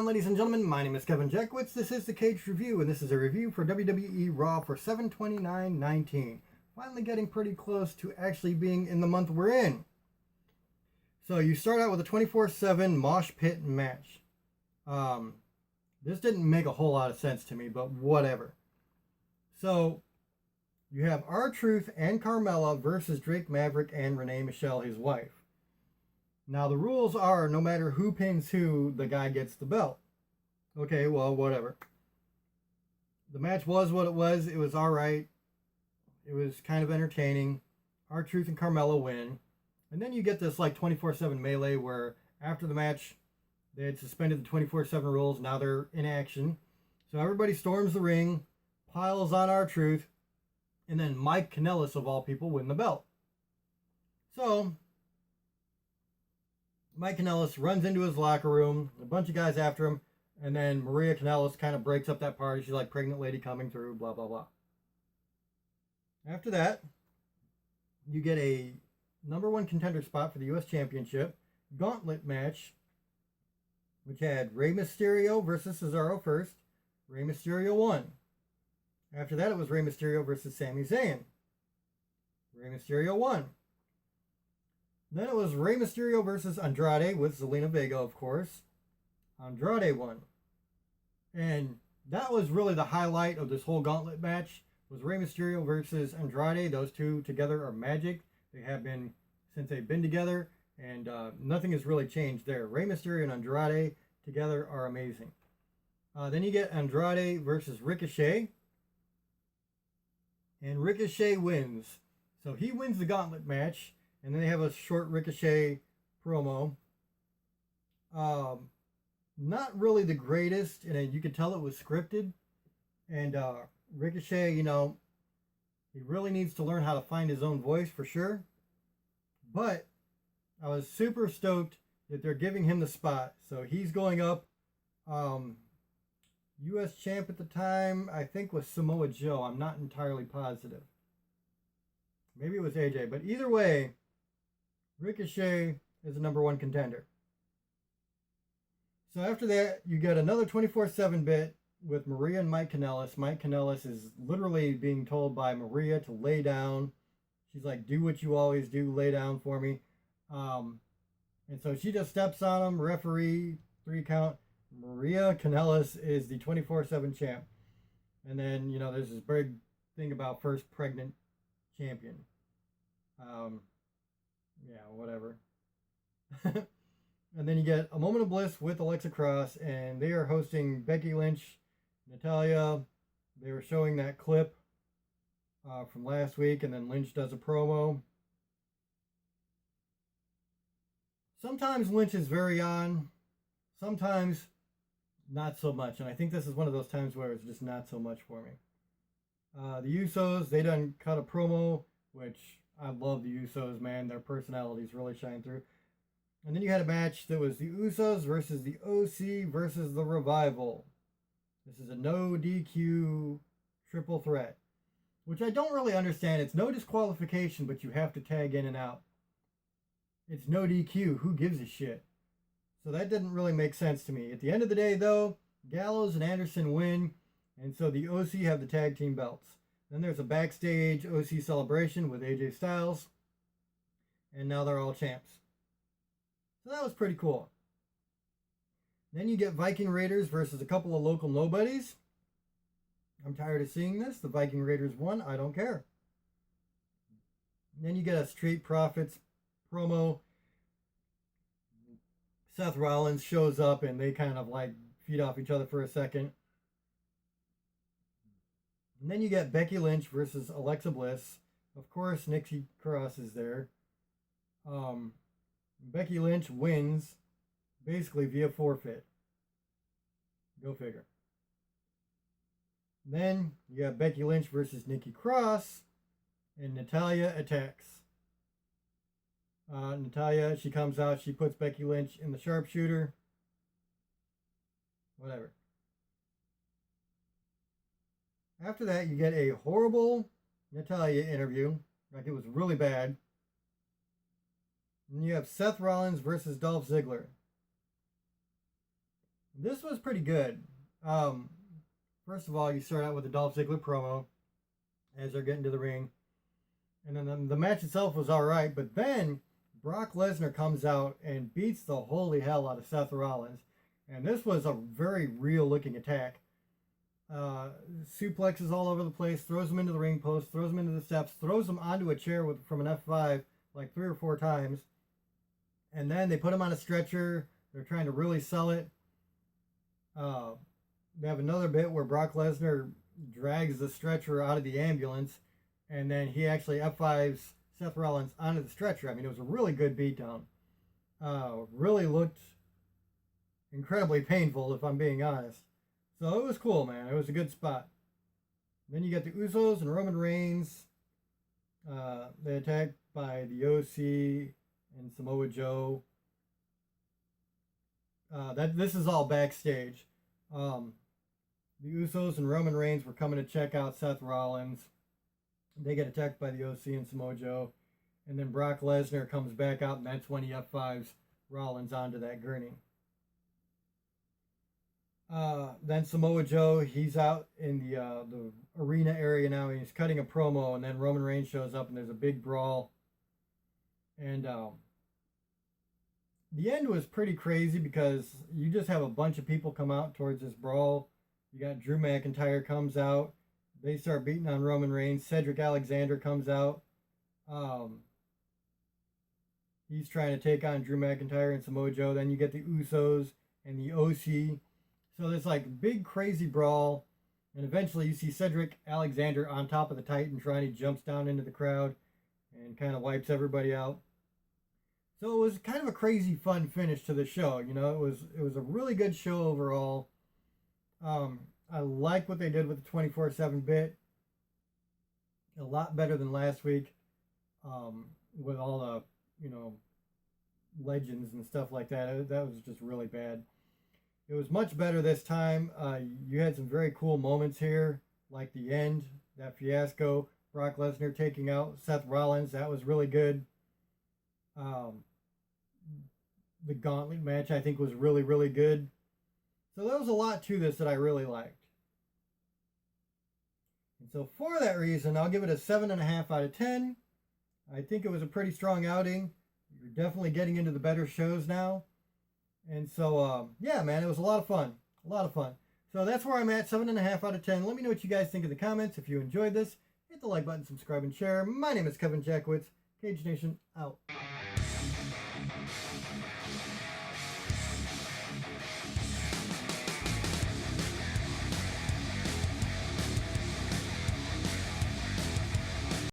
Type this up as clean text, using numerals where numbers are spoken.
ladies and gentlemen, my name is Kevin Jackwitz. This is the Kaged Review, and this is a review for WWE Raw for 7/29/19. Finally getting pretty close to actually being in the month we're in. So you start out with a 24/7 mosh pit match. This didn't make a whole lot of sense to me, but whatever. So you have R-Truth and Carmella versus Drake Maverick and Renee Michelle, his wife. Now, the rules are no matter who pins who, the guy gets the belt. Okay, well, whatever. The match was what it was. It was all right. It was kind of entertaining. R-Truth and Carmella win. And then you get this like 24/7 melee where after the match, they had suspended the 24/7 rules. Now they're in action. So everybody storms the ring, piles on R-Truth, and then Mike Kanellis, of all people, win the belt. So Mike Kanellis runs into his locker room, a bunch of guys after him, and then Maria Kanellis kind of breaks up that party. She's like, pregnant lady coming through, blah, blah, blah. After that, you get a #1 contender spot for the U.S. Championship gauntlet match, which had Rey Mysterio versus Cesaro first. Rey Mysterio won. After that, it was Rey Mysterio versus Sami Zayn. Rey Mysterio won. Then it was Rey Mysterio versus Andrade with Zelina Vega, of course. Andrade won. And that was really the highlight of this whole gauntlet match, was Rey Mysterio versus Andrade. Those two together are magic. They have been since they've been together, and nothing has really changed there. Rey Mysterio and Andrade together are amazing. Then you get Andrade versus Ricochet. And Ricochet wins. So he wins the gauntlet match. And then they have a short Ricochet promo. Not really the greatest, and you could tell it was scripted. And Ricochet, he really needs to learn how to find his own voice for sure. But I was super stoked that they're giving him the spot. So he's going up. U.S. champ at the time, I think, was Samoa Joe. I'm not entirely positive. Maybe it was AJ. But either way, Ricochet is a #1 contender. So after that, you get another 24/7 bit with Maria and Mike Kanellis. Mike Kanellis is literally being told by Maria to lay down. She's like, do what you always do, lay down for me. And so she just steps on him, referee, 3 count. Maria Kanellis is the 24/7 champ. And then, there's this big thing about first pregnant champion. Yeah, whatever. And then you get a Moment of Bliss with Alexa Cross, and they are hosting Becky Lynch, Natalya. They were showing that clip from last week, and then Lynch does a promo. Sometimes Lynch is very on, sometimes not so much, and I think this is one of those times where it's just not so much for me. The Usos, they done cut a promo, which I love the Usos, man. Their personalities really shine through. And then you had a match that was the Usos versus the OC versus the Revival. This is a no DQ triple threat, which I don't really understand. It's no disqualification, but you have to tag in and out. It's no DQ. Who gives a shit? So that didn't really make sense to me. At the end of the day, though, Gallows and Anderson win, and so the OC have the tag team belts. Then there's a backstage OC celebration with AJ Styles. And now they're all champs. So that was pretty cool. Then you get Viking Raiders versus a couple of local nobodies. I'm tired of seeing this. The Viking Raiders won. I don't care. And then you get a Street Profits promo. Seth Rollins shows up and they kind of like feed off each other for a second. And then you get Becky Lynch versus Alexa Bliss. Of course, Nikki Cross is there. Becky Lynch wins basically via forfeit. Go figure. Then you have Becky Lynch versus Nikki Cross, and Natalya attacks. Natalya, she comes out, she puts Becky Lynch in the sharpshooter. Whatever. After that, you get a horrible Natalya interview. Like, it was really bad. And you have Seth Rollins versus Dolph Ziggler. This was pretty good. Um, First of all, you start out with the Dolph Ziggler promo as they're getting to the ring. And then the match itself was all right, but then Brock Lesnar comes out and beats the holy hell out of Seth Rollins. And this was a very real looking attack. Suplexes all over the place, throws him into the ring post, throws him into the steps, throws him onto a chair from an F5 like 3 or 4 times. And then they put him on a stretcher. They're trying to really sell it. They have another bit where Brock Lesnar drags the stretcher out of the ambulance, and then he actually F5s Seth Rollins onto the stretcher. I mean, it was a really good beatdown. Really looked incredibly painful, if I'm being honest. So it was cool, man. It was a good spot. Then you get the Usos and Roman Reigns. They attacked by the OC and Samoa Joe. This is all backstage. The Usos and Roman Reigns were coming to check out Seth Rollins. They get attacked by the OC and Samoa Joe. And then Brock Lesnar comes back out, and that's when he F5s Rollins onto that gurney. Then Samoa Joe, he's out in the arena area now. He's cutting a promo, and then Roman Reigns shows up, and there's a big brawl. And the end was pretty crazy because you just have a bunch of people come out towards this brawl. You got Drew McIntyre comes out. They start beating on Roman Reigns. Cedric Alexander comes out. He's trying to take on Drew McIntyre and Samoa Joe. Then you get the Usos and the OC. So there's like big crazy brawl. And eventually you see Cedric Alexander on top of the Titantron. He jumps down into the crowd and kind of wipes everybody out. So it was kind of a crazy fun finish to the show. You know, it was a really good show overall. I like what they did with the 24/7 bit. A lot better than last week. With all the, legends and stuff like that. That was just really bad. It was much better this time. You had some very cool moments here, like the end, that fiasco. Brock Lesnar taking out Seth Rollins. That was really good. The gauntlet match, I think, was really, really good. So there was a lot to this that I really liked. And so for that reason, I'll give it a 7.5 out of 10. I think it was a pretty strong outing. You're definitely getting into the better shows now. And so, yeah, man, it was a lot of fun. A lot of fun. So that's where I'm at, 7.5 out of 10. Let me know what you guys think in the comments. If you enjoyed this, hit the like button, subscribe, and share. My name is Kevin Jackowitz. Kaged Nation, out.